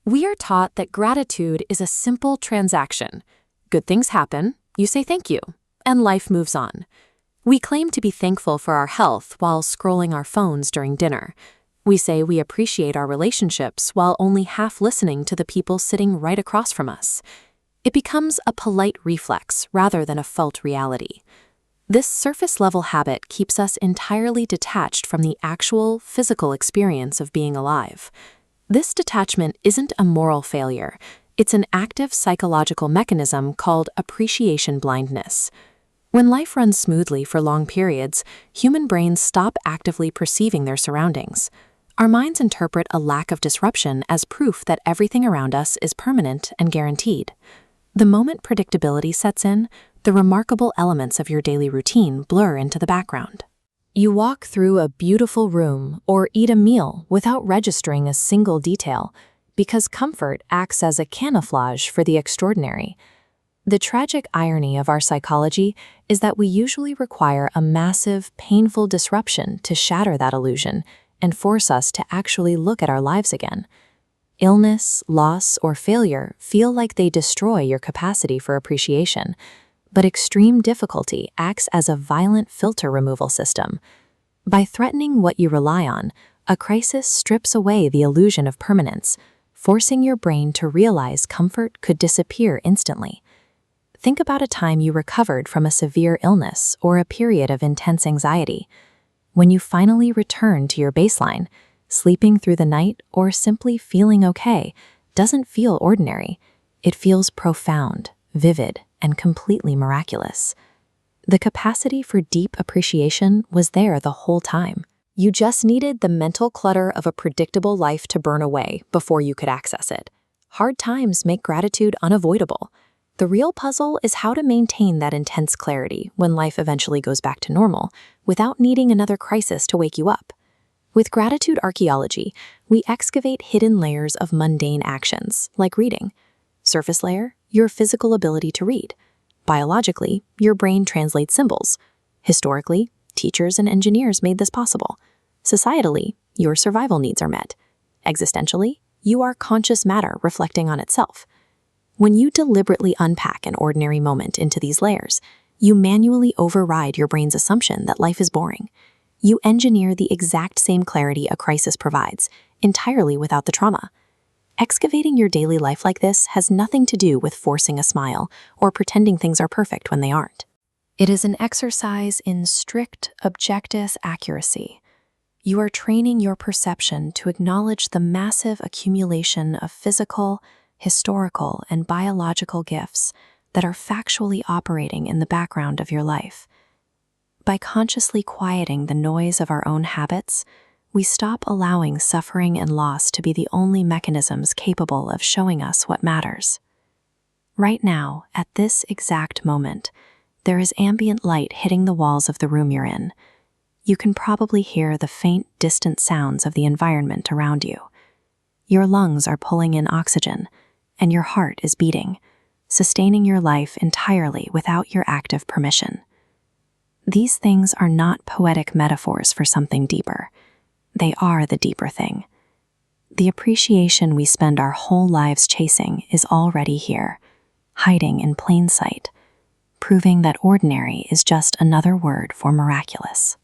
We are taught that gratitude is a simple transaction. Good things happen, you say thank you, and life moves on. We claim to be thankful for our health while scrolling our phones during dinner. We say we appreciate our relationships while only half listening to the people sitting right across from us. It becomes a polite reflex rather than a felt reality. This surface-level habit keeps us entirely detached from the actual physical experience of being alive. This detachment isn't a moral failure. It's an active psychological mechanism called appreciation blindness. When life runs smoothly for long periods, human brains stop actively perceiving their surroundings. Our minds interpret a lack of disruption as proof that everything around us is permanent and guaranteed. The moment predictability sets in, the remarkable elements of your daily routine blur into the background. You walk through a beautiful room or eat a meal without registering a single detail, because comfort acts as a camouflage for the extraordinary. The tragic irony of our psychology is that we usually require a massive, painful disruption to shatter that illusion and force us to actually look at our lives again. Illness, loss, or failure feel like they destroy your capacity for appreciation, but extreme difficulty acts as a violent filter removal system. By threatening what you rely on, a crisis strips away the illusion of permanence, forcing your brain to realize comfort could disappear instantly. Think about a time you recovered from a severe illness or a period of intense anxiety. When you finally return to your baseline, sleeping through the night or simply feeling okay doesn't feel ordinary. It feels profound, vivid, and completely miraculous. The capacity for deep appreciation was there the whole time. You just needed the mental clutter of a predictable life to burn away before you could access it. Hard times make gratitude unavoidable. The real puzzle is how to maintain that intense clarity when life eventually goes back to normal without needing another crisis to wake you up. With gratitude archaeology, we excavate hidden layers of mundane actions, like reading. Surface layer, your physical ability to read. Biologically, your brain translates symbols. Historically, teachers and engineers made this possible. Societally, your survival needs are met. Existentially, you are conscious matter reflecting on itself. When you deliberately unpack an ordinary moment into these layers, you manually override your brain's assumption that life is boring. You engineer the exact same clarity a crisis provides, entirely without the trauma. Excavating your daily life like this has nothing to do with forcing a smile or pretending things are perfect when they aren't. It is an exercise in strict, objective accuracy. You are training your perception to acknowledge the massive accumulation of physical, historical, and biological gifts that are factually operating in the background of your life. By consciously quieting the noise of our own habits, we stop allowing suffering and loss to be the only mechanisms capable of showing us what matters. Right now, at this exact moment, there is ambient light hitting the walls of the room you're in. You can probably hear the faint, distant sounds of the environment around you. Your lungs are pulling in oxygen, and your heart is beating, sustaining your life entirely without your active permission. These things are not poetic metaphors for something deeper. They are the deeper thing. The appreciation we spend our whole lives chasing is already here, hiding in plain sight, proving that ordinary is just another word for miraculous.